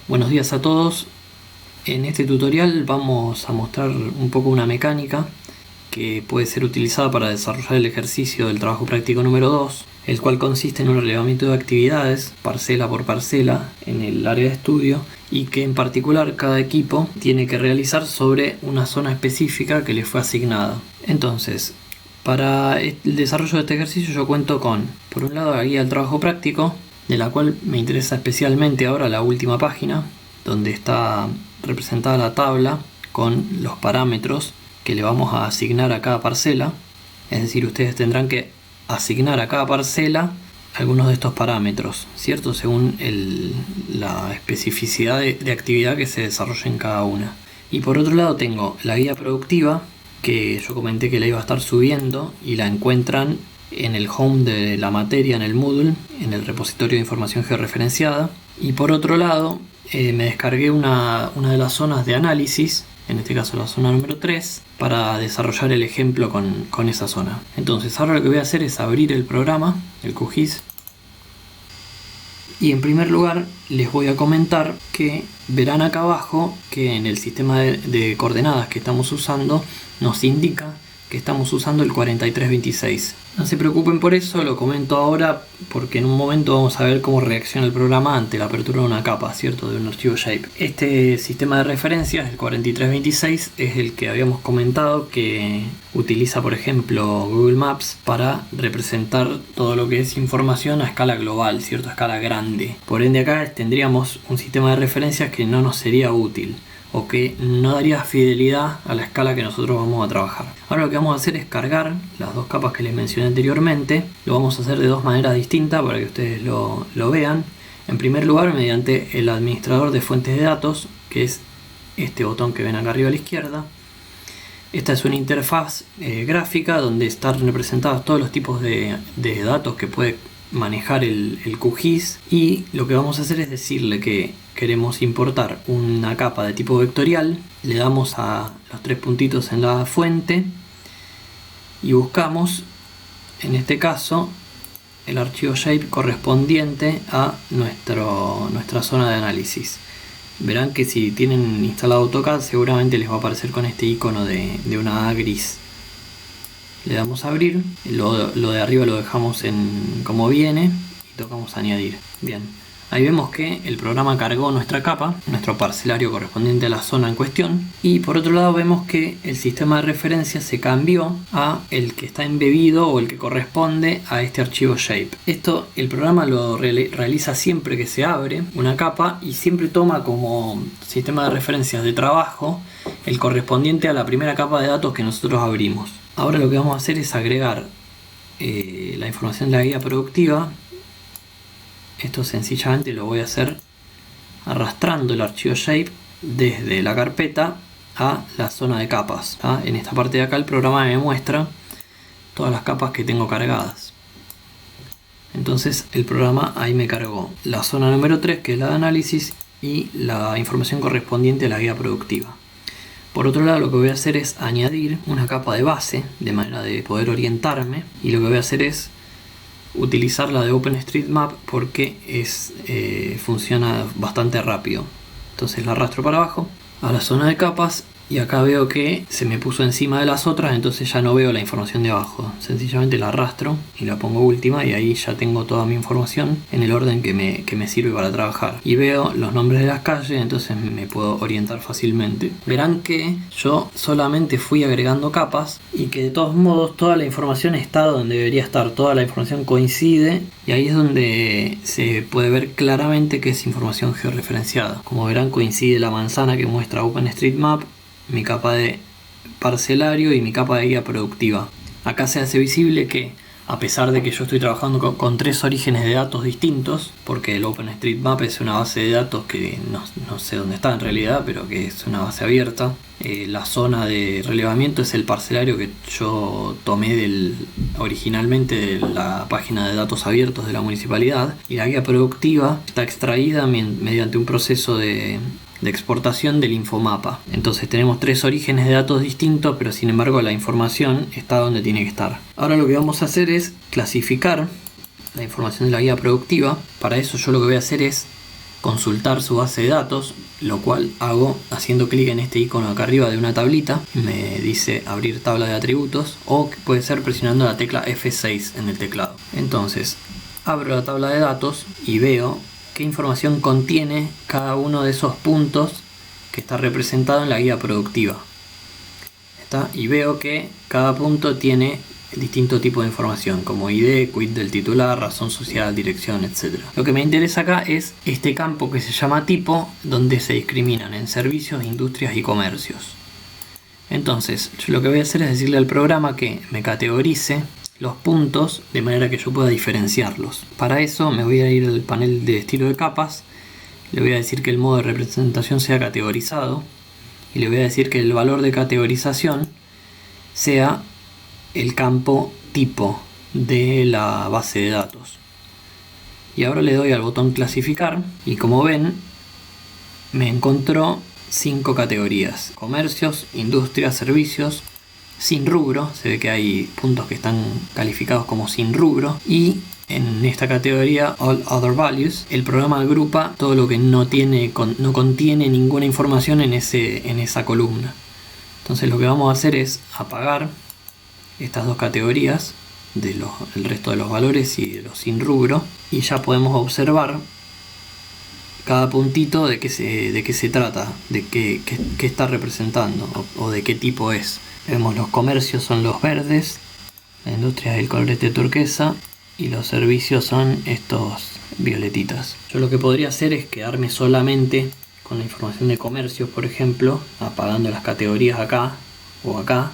Buenos días a todos. En este tutorial vamos a mostrar un poco una mecánica que puede ser utilizada para desarrollar el ejercicio del trabajo práctico número 2, el cual consiste en un relevamiento de actividades parcela por parcela en el área de estudio y que en particular cada equipo tiene que realizar sobre una zona específica que le fue asignada. Entonces, para el desarrollo de este ejercicio yo cuento con, por un lado, la guía del trabajo práctico, de la cual me interesa especialmente ahora la última página, donde está representada la tabla con los parámetros que le vamos a asignar a cada parcela. Es decir, ustedes tendrán que asignar a cada parcela algunos de estos parámetros, ¿cierto? Según la especificidad de actividad que se desarrolla en cada una. Y por otro lado tengo la guía productiva, que yo comenté que la iba a estar subiendo y la encuentran en el home de la materia en el Moodle, en el repositorio de información georreferenciada. Y por otro lado me descargué una de las zonas de análisis, en este caso la zona número 3, para desarrollar el ejemplo con esa zona. Entonces ahora lo que voy a hacer es abrir el programa, el QGIS, y en primer lugar les voy a comentar que verán acá abajo que en el sistema de coordenadas que estamos usando nos indica que estamos usando el 4326. No se preocupen por eso, lo comento ahora porque en un momento vamos a ver cómo reacciona el programa ante la apertura de una capa, ¿cierto? De un archivo shape. Este sistema de referencias, el 4326, es el que habíamos comentado que utiliza, por ejemplo, Google Maps para representar todo lo que es información a escala global, ¿cierto? A escala grande. Por ende acá tendríamos un sistema de referencias que no nos sería útil, o que no daría fidelidad a la escala que nosotros vamos a trabajar. Ahora lo que vamos a hacer es cargar las dos capas que les mencioné anteriormente. Lo vamos a hacer de dos maneras distintas para que ustedes lo vean. En primer lugar, mediante el administrador de fuentes de datos, que es este botón que ven acá arriba a la izquierda. Esta es una interfaz gráfica donde están representados todos los tipos de datos que puede manejar el QGIS, y lo que vamos a hacer es decirle que queremos importar una capa de tipo vectorial. Le damos a los tres puntitos en la fuente y buscamos, en este caso, el archivo shape correspondiente a nuestra zona de análisis. Verán que si tienen instalado AutoCAD seguramente les va a aparecer con este icono de una A gris. Le damos a abrir, lo de arriba lo dejamos como viene y tocamos añadir. Bien, ahí vemos que el programa cargó nuestra capa, nuestro parcelario correspondiente a la zona en cuestión, y por otro lado vemos que el sistema de referencia se cambió a el que está embebido o el que corresponde a este archivo shape. Esto el programa lo realiza siempre que se abre una capa y siempre toma como sistema de referencias de trabajo el correspondiente a la primera capa de datos que nosotros abrimos. Ahora lo que vamos a hacer es agregar la información de la guía productiva. Esto sencillamente lo voy a hacer arrastrando el archivo shape desde la carpeta a la zona de capas. En esta parte de acá el programa me muestra todas las capas que tengo cargadas. Entonces el programa ahí me cargó la zona número 3, que es la de análisis, y la información correspondiente a la guía productiva. Por otro lado, lo que voy a hacer es añadir una capa de base de manera de poder orientarme, y lo que voy a hacer es utilizar la de OpenStreetMap porque funciona bastante rápido. Entonces la arrastro para abajo a la zona de capas y acá veo que se me puso encima de las otras, entonces ya no veo la información de abajo. Sencillamente la arrastro y la pongo última, y ahí ya tengo toda mi información en el orden que me sirve para trabajar. Y veo los nombres de las calles, entonces me puedo orientar fácilmente. Verán que yo solamente fui agregando capas y que de todos modos toda la información está donde debería estar. Toda la información coincide, y ahí es donde se puede ver claramente que es información georreferenciada. Como verán, coincide la manzana que muestra OpenStreetMap, mi capa de parcelario y mi capa de guía productiva. Acá se hace visible que, a pesar de que yo estoy trabajando con tres orígenes de datos distintos, porque el OpenStreetMap es una base de datos que no sé dónde está en realidad, pero que es una base abierta. La zona de relevamiento es el parcelario que yo tomé originalmente de la página de datos abiertos de la municipalidad, y la guía productiva está extraída mediante un proceso de exportación del Infomapa. Entonces tenemos tres orígenes de datos distintos, pero sin embargo la información está donde tiene que estar. Ahora lo que vamos a hacer es clasificar la información de la guía productiva. Para eso yo lo que voy a hacer es consultar su base de datos, lo cual hago haciendo clic en este icono acá arriba de una tablita. Me dice abrir tabla de atributos, o puede ser presionando la tecla F6 en el teclado. Entonces abro la tabla de datos y veo qué información contiene cada uno de esos puntos que está representado en la guía productiva. Y veo que cada punto tiene distinto tipo de información, como ID, quit del titular, razón social, dirección, etc. Lo que me interesa acá es este campo que se llama tipo, donde se discriminan en servicios, industrias y comercios. Entonces, yo lo que voy a hacer es decirle al programa que me categorice los puntos de manera que yo pueda diferenciarlos. Para eso me voy a ir al panel de estilo de capas, le voy a decir que el modo de representación sea categorizado y le voy a decir que el valor de categorización sea el campo tipo de la base de datos. Y ahora le doy al botón clasificar y como ven me encontró 5 categorías: comercios, industrias, servicios, sin rubro. Se ve que hay puntos que están calificados como sin rubro, y en esta categoría All Other Values el programa agrupa todo lo que no contiene ninguna información en esa columna. Entonces lo que vamos a hacer es apagar estas dos categorías del resto de los valores y de los sin rubro, y ya podemos observar cada puntito de qué se trata, de qué está representando o de qué tipo es. Vemos los comercios son los verdes, la industria es el colorete turquesa y los servicios son estos violetitas. Yo lo que podría hacer es quedarme solamente con la información de comercios, por ejemplo, apagando las categorías acá o acá,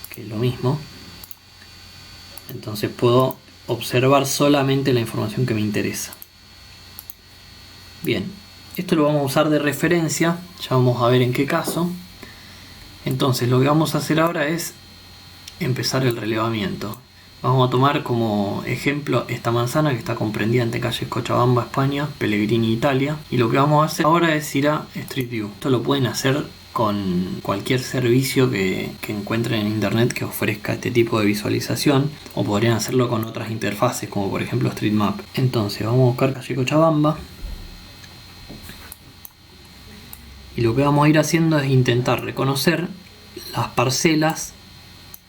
que es lo mismo. Entonces puedo observar solamente la información que me interesa. Bien, esto lo vamos a usar de referencia, ya vamos a ver en qué caso. Entonces lo que vamos a hacer ahora es empezar el relevamiento. Vamos a tomar como ejemplo esta manzana que está comprendida entre calles Cochabamba, España, Pellegrini, Italia. Y lo que vamos a hacer ahora es ir a Street View. Esto lo pueden hacer con cualquier servicio que encuentren en internet que ofrezca este tipo de visualización, o podrían hacerlo con otras interfaces como por ejemplo StreetMap. Entonces vamos a buscar calle Cochabamba y lo que vamos a ir haciendo es intentar reconocer las parcelas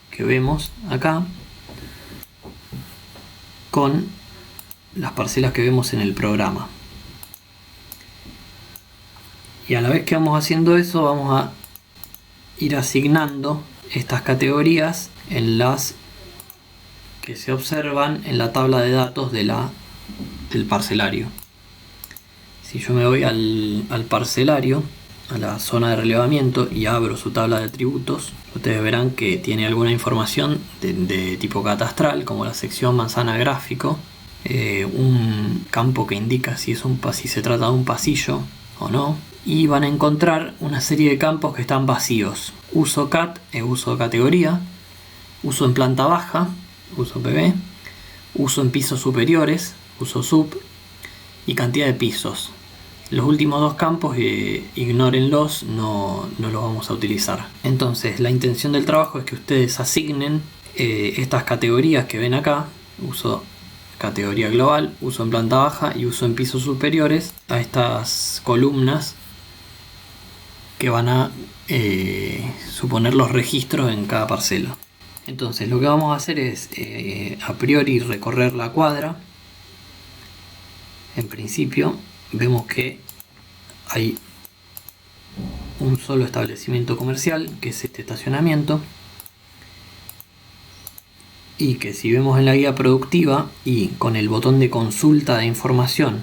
que vemos acá con las parcelas que vemos en el programa. Y a la vez que vamos haciendo eso, vamos a ir asignando estas categorías en las que se observan en la tabla de datos del parcelario. Si yo me voy al parcelario, a la zona de relevamiento, y abro su tabla de atributos, ustedes verán que tiene alguna información de tipo catastral, como la sección manzana gráfico, un campo que indica si se trata de un pasillo o no, y van a encontrar una serie de campos que están vacíos. Uso cat, uso de categoría, uso en planta baja, uso PB, uso en pisos superiores, uso sub, y cantidad de pisos. Los últimos dos campos ignórenlos, no los vamos a utilizar. Entonces la intención del trabajo es que ustedes asignen estas categorías que ven acá, uso categoría global, uso en planta baja y uso en pisos superiores, a estas columnas que van a suponer los registros en cada parcela. Entonces lo que vamos a hacer es a priori recorrer la cuadra. En principio vemos que hay un solo establecimiento comercial, que es este estacionamiento, y que si vemos en la guía productiva y con el botón de consulta de información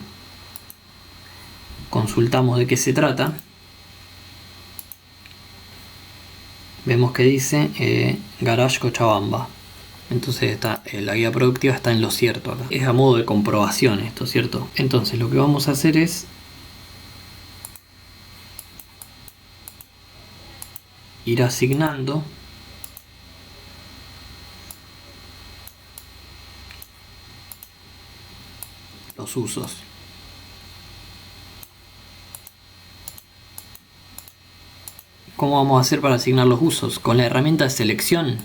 consultamos de qué se trata, vemos que dice Garage Cochabamba. Entonces la guía productiva está en lo cierto acá. Es a modo de comprobación esto, ¿cierto? Entonces lo que vamos a hacer es ir asignando los usos. ¿Cómo vamos a hacer para asignar los usos? Con la herramienta de selección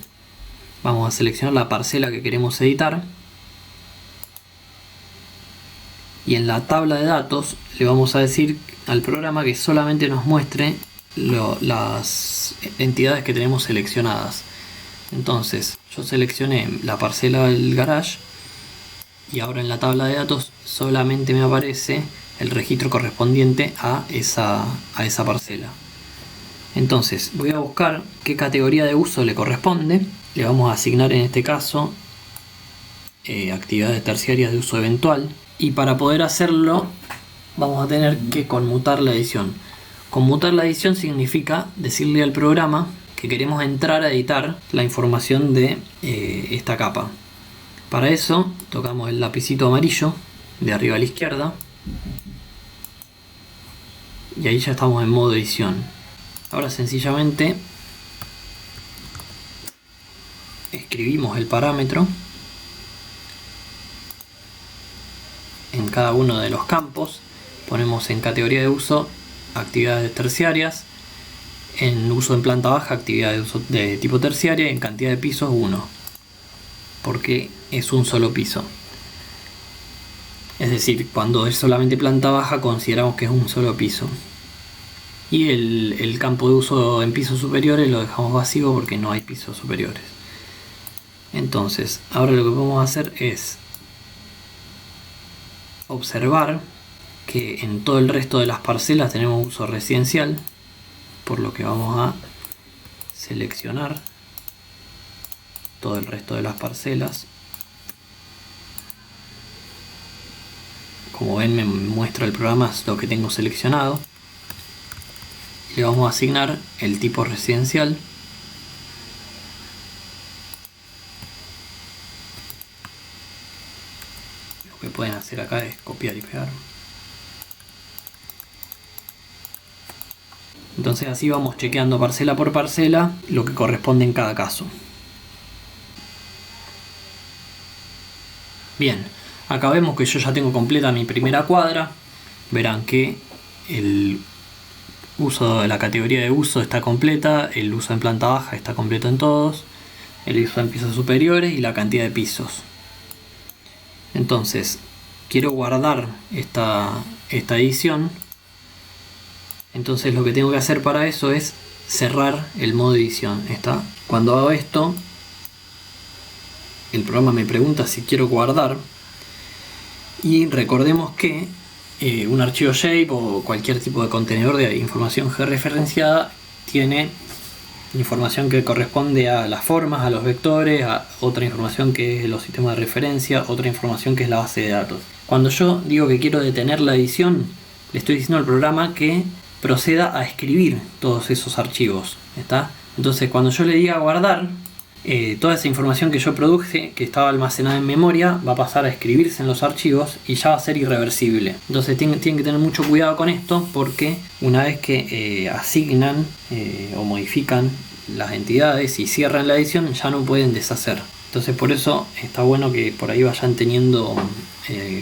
vamos a seleccionar la parcela que queremos editar y en la tabla de datos le vamos a decir al programa que solamente nos muestre las entidades que tenemos seleccionadas. Entonces yo seleccioné la parcela del garage y ahora en la tabla de datos solamente me aparece el registro correspondiente a esa parcela. Entonces voy a buscar qué categoría de uso le corresponde. Le vamos a asignar en este caso actividades terciarias de uso eventual, y para poder hacerlo vamos a tener que conmutar la edición. Conmutar la edición significa decirle al programa que queremos entrar a editar la información de esta capa. Para eso tocamos el lapicito amarillo de arriba a la izquierda y ahí ya estamos en modo edición. Ahora sencillamente escribimos el parámetro en cada uno de los campos. Ponemos en categoría de uso actividades terciarias, en uso en planta baja actividades de uso de tipo terciaria, y en cantidad de pisos 1, porque es un solo piso. Es decir, cuando es solamente planta baja consideramos que es un solo piso. Y el campo de uso en pisos superiores lo dejamos vacío porque no hay pisos superiores. Entonces, ahora lo que podemos hacer es observar que en todo el resto de las parcelas tenemos uso residencial, por lo que vamos a seleccionar todo el resto de las parcelas. Como ven, me muestra el programa lo que tengo seleccionado. Le vamos a asignar el tipo residencial. Lo que pueden hacer acá es copiar y pegar. Entonces así vamos chequeando parcela por parcela lo que corresponde en cada caso. Bien, acá vemos que yo ya tengo completa mi primera cuadra. Verán que el uso de la categoría de uso está completa, el uso en planta baja está completo en todos, el uso en pisos superiores y la cantidad de pisos. Entonces quiero guardar esta edición. Entonces lo que tengo que hacer para eso es cerrar el modo edición. Cuando hago esto, el programa me pregunta si quiero guardar, y recordemos que un archivo shape o cualquier tipo de contenedor de información georreferenciada tiene información que corresponde a las formas, a los vectores, a otra información que es los sistemas de referencia, otra información que es la base de datos. Cuando yo digo que quiero detener la edición, le estoy diciendo al programa que proceda a escribir todos esos archivos. Entonces cuando yo le diga guardar, toda esa información que yo produje, que estaba almacenada en memoria, va a pasar a escribirse en los archivos y ya va a ser irreversible. Entonces tienen que tener mucho cuidado con esto, porque una vez que asignan o modifican las entidades y cierran la edición, ya no pueden deshacer. Entonces por eso está bueno que por ahí vayan teniendo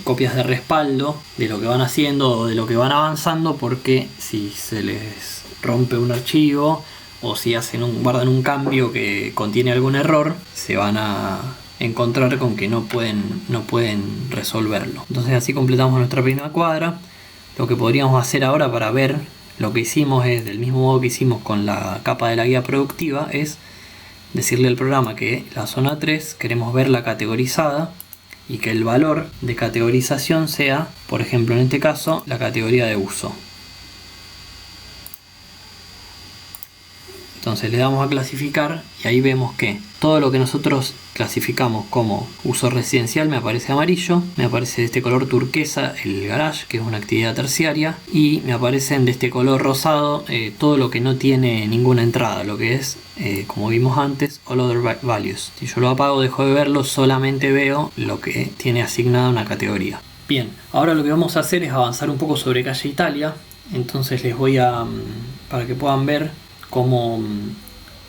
copias de respaldo de lo que van haciendo o de lo que van avanzando, porque si se les rompe un archivo o si guardan un cambio que contiene algún error, se van a encontrar con que no pueden resolverlo. Entonces así completamos nuestra primera cuadra. Lo que podríamos hacer ahora para ver lo que hicimos es, del mismo modo que hicimos con la capa de la guía productiva, es decirle al programa que la zona 3 queremos verla categorizada y que el valor de categorización sea, por ejemplo en este caso, la categoría de uso. Entonces le damos a clasificar y ahí vemos que todo lo que nosotros clasificamos como uso residencial me aparece amarillo, me aparece de este color turquesa el garage, que es una actividad terciaria, y me aparecen de este color rosado todo lo que no tiene ninguna entrada, lo que es, como vimos antes, all other values. Si yo lo apago, dejo de verlo, solamente veo lo que tiene asignada una categoría. Bien, ahora lo que vamos a hacer es avanzar un poco sobre calle Italia. Entonces les voy para que puedan ver cómo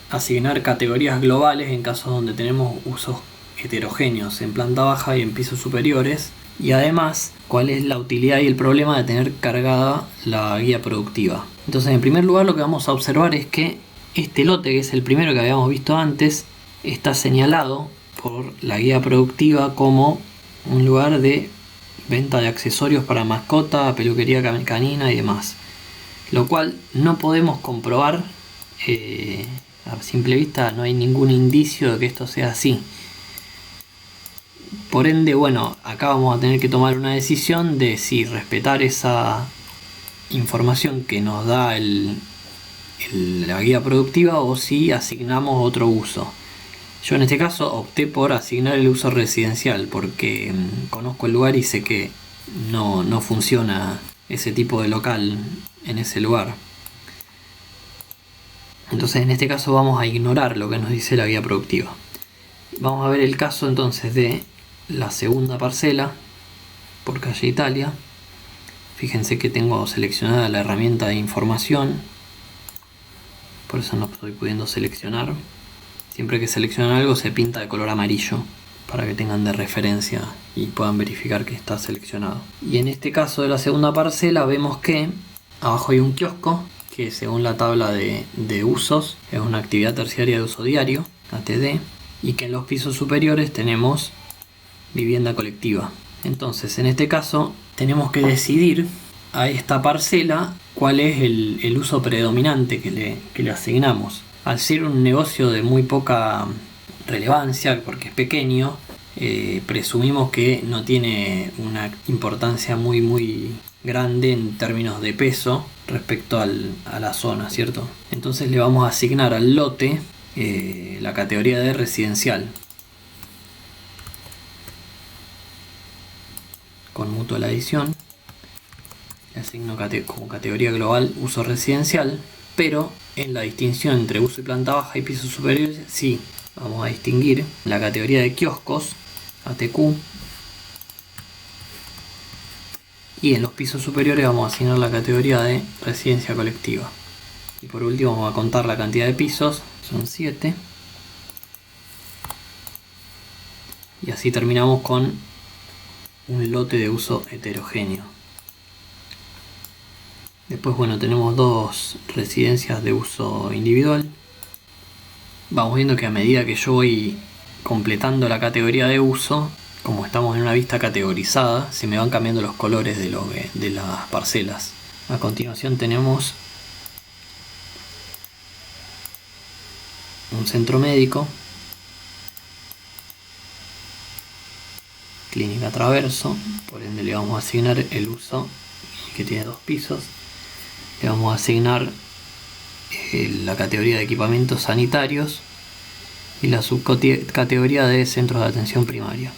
asignar categorías globales en casos donde tenemos usos heterogéneos en planta baja y en pisos superiores, y además cuál es la utilidad y el problema de tener cargada la guía productiva. Entonces, en primer lugar, lo que vamos a observar es que este lote, que es el primero que habíamos visto antes, está señalado por la guía productiva como un lugar de venta de accesorios para mascota, peluquería canina y demás. Lo cual no podemos comprobar, a simple vista no hay ningún indicio de que esto sea así. Por ende, bueno, acá vamos a tener que tomar una decisión de si respetar esa información que nos da la guía productiva o si asignamos otro uso. Yo en este caso opté por asignar el uso residencial porque conozco el lugar y sé que no funciona ese tipo de local en ese lugar. Entonces en este caso vamos a ignorar lo que nos dice la guía productiva. Vamos a ver el caso entonces de la segunda parcela por calle Italia. Fíjense que tengo seleccionada la herramienta de información, por eso no estoy pudiendo seleccionar. Siempre que seleccionan algo se pinta de color amarillo para que tengan de referencia y puedan verificar que está seleccionado. Y en este caso de la segunda parcela vemos que abajo hay un kiosco que según la tabla de usos es una actividad terciaria de uso diario, ATD, y que en los pisos superiores tenemos vivienda colectiva. Entonces en este caso tenemos que decidir a esta parcela cuál es el uso predominante que le asignamos. Al ser un negocio de muy poca relevancia porque es pequeño, presumimos que no tiene una importancia muy grande en términos de peso respecto a la zona, ¿cierto? Entonces le vamos a asignar al lote la categoría de residencial. Conmuto la adición, le asigno como categoría global uso residencial, pero en la distinción entre uso y planta baja y pisos superiores sí vamos a distinguir la categoría de kioscos, ATQ, y en los pisos superiores vamos a asignar la categoría de residencia colectiva. Y por último vamos a contar la cantidad de pisos, son 7, y así terminamos con un lote de uso heterogéneo. Después, bueno, tenemos dos residencias de uso individual. Vamos viendo que a medida que yo voy completando la categoría de uso, como estamos en una vista categorizada, se me van cambiando los colores de las parcelas. A continuación tenemos un centro médico, clínica Traverso, por ende le vamos a asignar el uso que tiene 2 pisos. Le vamos a asignar la categoría de equipamientos sanitarios y la subcategoría de centros de atención primaria.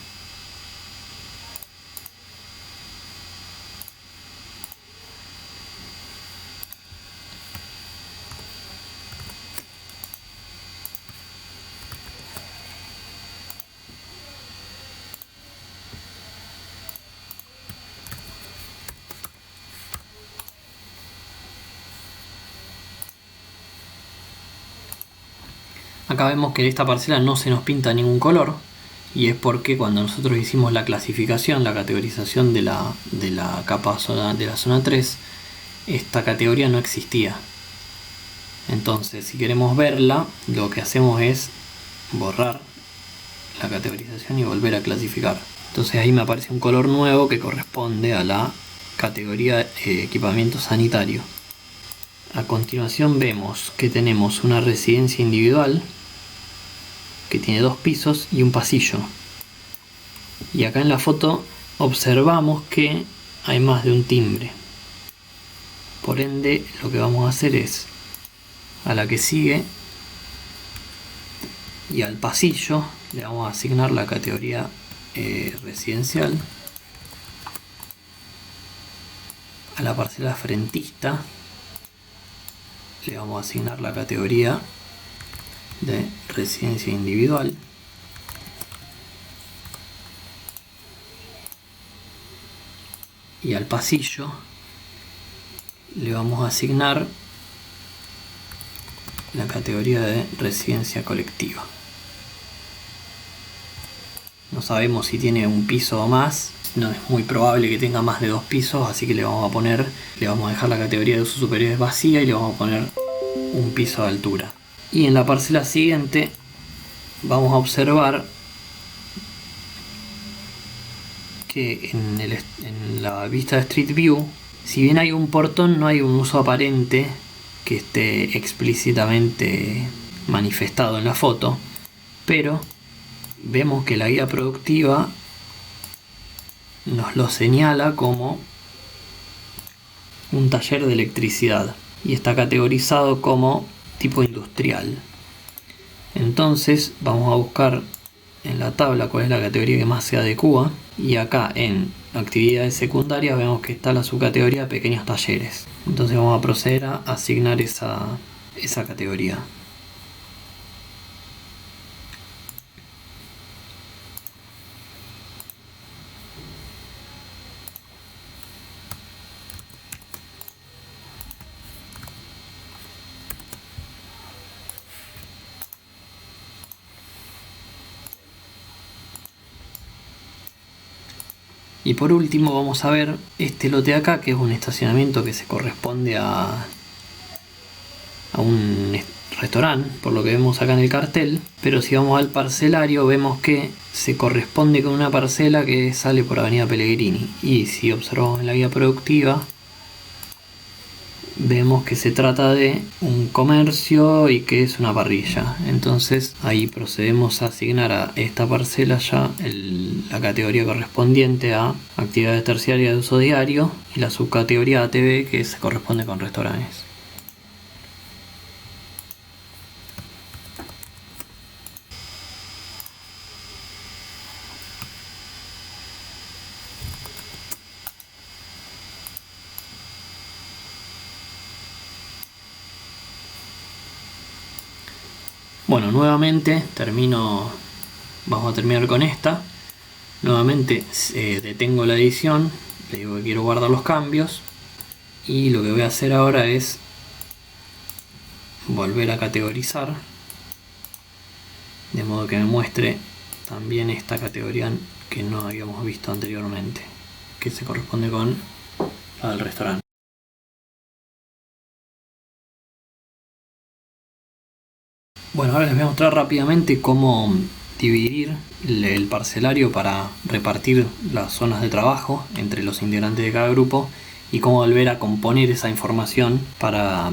Acá vemos que en esta parcela no se nos pinta ningún color, y es porque cuando nosotros hicimos la clasificación, la categorización de la capa de la zona 3, esta categoría no existía. Entonces, si queremos verla, lo que hacemos es borrar la categorización y volver a clasificar. Entonces ahí me aparece un color nuevo que corresponde a la categoría equipamiento sanitario. A continuación vemos que tenemos una residencia individual que tiene 2 pisos y un pasillo. Y acá en la foto observamos que hay más de un timbre. Por ende, lo que vamos a hacer es, a la que sigue y al pasillo, le vamos a asignar la categoría residencial. A la parcela frentista le vamos a asignar la categoría de residencia individual. Y al pasillo le vamos a asignar la categoría de residencia colectiva. No sabemos si tiene un piso o más, no es muy probable que tenga más de 2 pisos, así que le vamos a dejar la categoría de uso superior vacía y le vamos a poner un piso de altura. Y en la parcela siguiente vamos a observar que que en la vista de Street View, si bien hay un portón, no hay un uso aparente que esté explícitamente manifestado en la foto, pero vemos que la guía productiva nos lo señala como un taller de electricidad y está categorizado como tipo industrial. Entonces vamos a buscar en la tabla cuál es la categoría que más se adecua, y acá en actividades secundarias vemos que está la subcategoría pequeños talleres. Entonces vamos a proceder a asignar esa categoría. Y por último vamos a ver este lote de acá, que es un estacionamiento que se corresponde a un restaurante, por lo que vemos acá en el cartel. Pero si vamos al parcelario vemos que se corresponde con una parcela que sale por Avenida Pellegrini. Y si observamos en la guía productiva vemos que se trata de un comercio y que es una parrilla. Entonces ahí procedemos a asignar a esta parcela ya la categoría correspondiente a actividades terciarias de uso diario, y la subcategoría ATV que se corresponde con restaurantes. Bueno, nuevamente vamos a terminar con esta. Nuevamente detengo la edición, le digo que quiero guardar los cambios, y lo que voy a hacer ahora es volver a categorizar, de modo que me muestre también esta categoría que no habíamos visto anteriormente, que se corresponde con la del restaurante. Bueno, ahora les voy a mostrar rápidamente cómo dividir el parcelario para repartir las zonas de trabajo entre los integrantes de cada grupo, y cómo volver a componer esa información para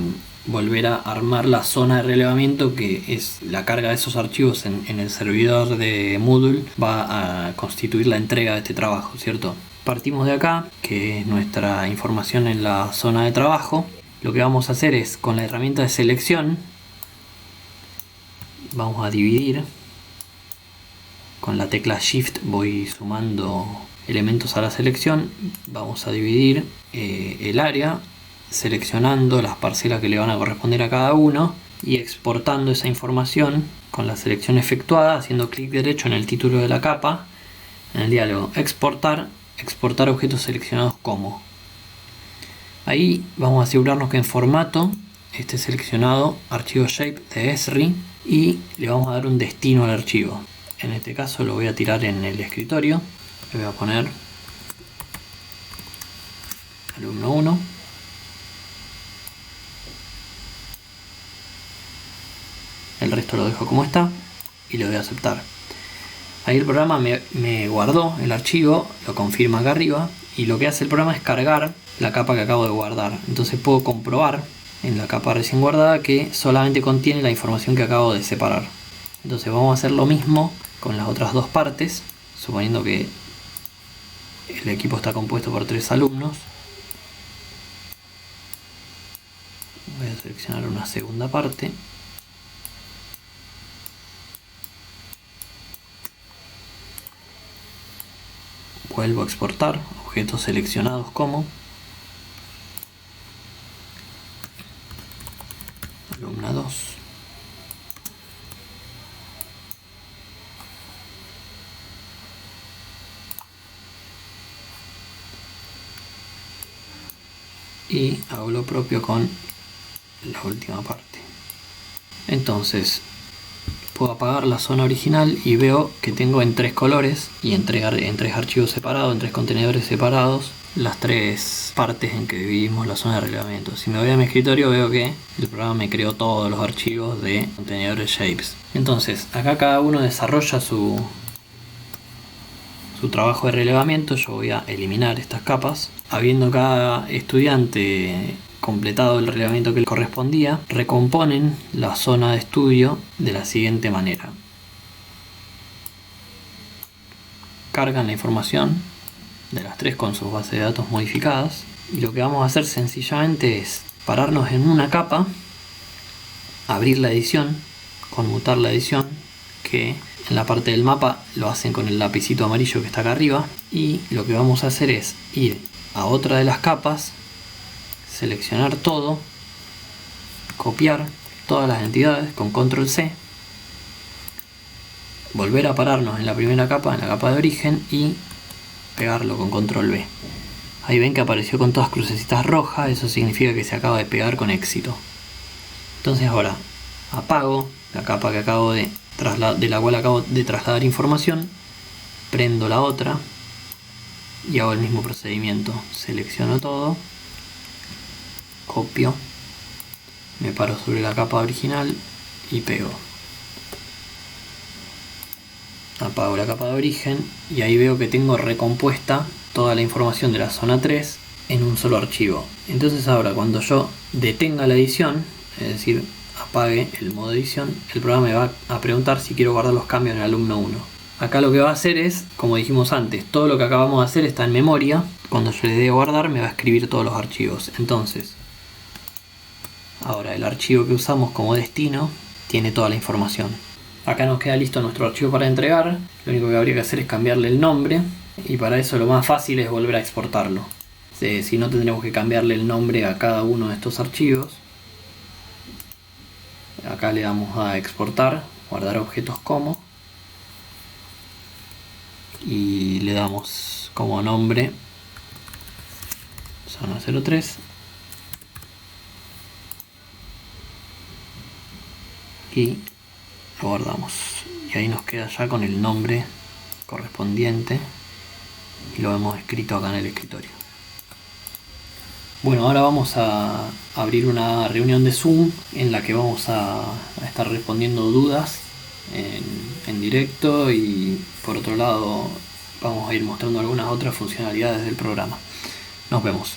volver a armar la zona de relevamiento, que es la carga de esos archivos en el servidor de Moodle, va a constituir la entrega de este trabajo, ¿cierto? Partimos de acá, que es nuestra información en la zona de trabajo. Lo que vamos a hacer es, con la herramienta de selección, vamos a dividir. Con la tecla Shift voy sumando elementos a la selección. Vamos a dividir el área, seleccionando las parcelas que le van a corresponder a cada uno y exportando esa información con la selección efectuada, haciendo clic derecho en el título de la capa, en el diálogo exportar objetos seleccionados como. Ahí vamos a asegurarnos que en formato esté seleccionado archivo shape de Esri, y le vamos a dar un destino al archivo. En este caso lo voy a tirar en el escritorio. Le voy a poner alumno 1. El resto lo dejo como está y le voy a aceptar. Ahí el programa me guardó el archivo, lo confirma acá arriba, y lo que hace el programa es cargar la capa que acabo de guardar. Entonces puedo comprobar en la capa recién guardada que solamente contiene la información que acabo de separar. Entonces vamos a hacer lo mismo con las otras dos partes, suponiendo que el equipo está compuesto por 3 alumnos. Voy a seleccionar una segunda parte. Vuelvo a exportar objetos seleccionados como alumna 2. Y hago lo propio con la última parte. Entonces puedo apagar la zona original y veo que tengo en 3 colores y en 3 archivos separados, en 3 contenedores separados, las 3 partes en que dividimos la zona de relevamiento. Si me voy a mi escritorio veo que el programa me creó todos los archivos de contenedores shapes. Entonces acá cada uno desarrolla su su trabajo de relevamiento, yo voy a eliminar estas capas. Habiendo cada estudiante completado el relevamiento que le correspondía, recomponen la zona de estudio de la siguiente manera. Cargan la información de las tres con sus bases de datos modificadas, y lo que vamos a hacer sencillamente es pararnos en una capa, abrir la edición, conmutar la edición, que en la parte del mapa lo hacen con el lapicito amarillo que está acá arriba, y lo que vamos a hacer es ir a otra de las capas, seleccionar todo, copiar todas las entidades con control C, volver a pararnos en la primera capa, en la capa de origen, y pegarlo con control V. Ahí ven que apareció con todas crucecitas rojas, eso significa que se acaba de pegar con éxito. Entonces ahora apago la capa que acabo de la cual acabo de trasladar información, prendo la otra y hago el mismo procedimiento. Selecciono todo, copio, me paro sobre la capa original y pego. Apago la capa de origen y ahí veo que tengo recompuesta toda la información de la zona 3 en un solo archivo. Entonces ahora cuando yo detenga la edición, es decir, apague el modo edición, el programa me va a preguntar si quiero guardar los cambios en el alumno 1. Acá lo que va a hacer es, como dijimos antes, todo lo que acabamos de hacer está en memoria. Cuando yo le dé guardar me va a escribir todos los archivos. Entonces, ahora el archivo que usamos como destino tiene toda la información. Acá nos queda listo nuestro archivo para entregar. Lo único que habría que hacer es cambiarle el nombre, y para eso lo más fácil es volver a exportarlo. Si no, tendremos que cambiarle el nombre a cada uno de estos archivos. Acá le damos a exportar, guardar objetos como, y le damos como nombre zona 03 y lo guardamos, y ahí nos queda ya con el nombre correspondiente y lo hemos escrito acá en el escritorio. Bueno, ahora vamos a abrir una reunión de Zoom en la que vamos a estar respondiendo dudas en directo, y por otro lado vamos a ir mostrando algunas otras funcionalidades del programa. Nos vemos.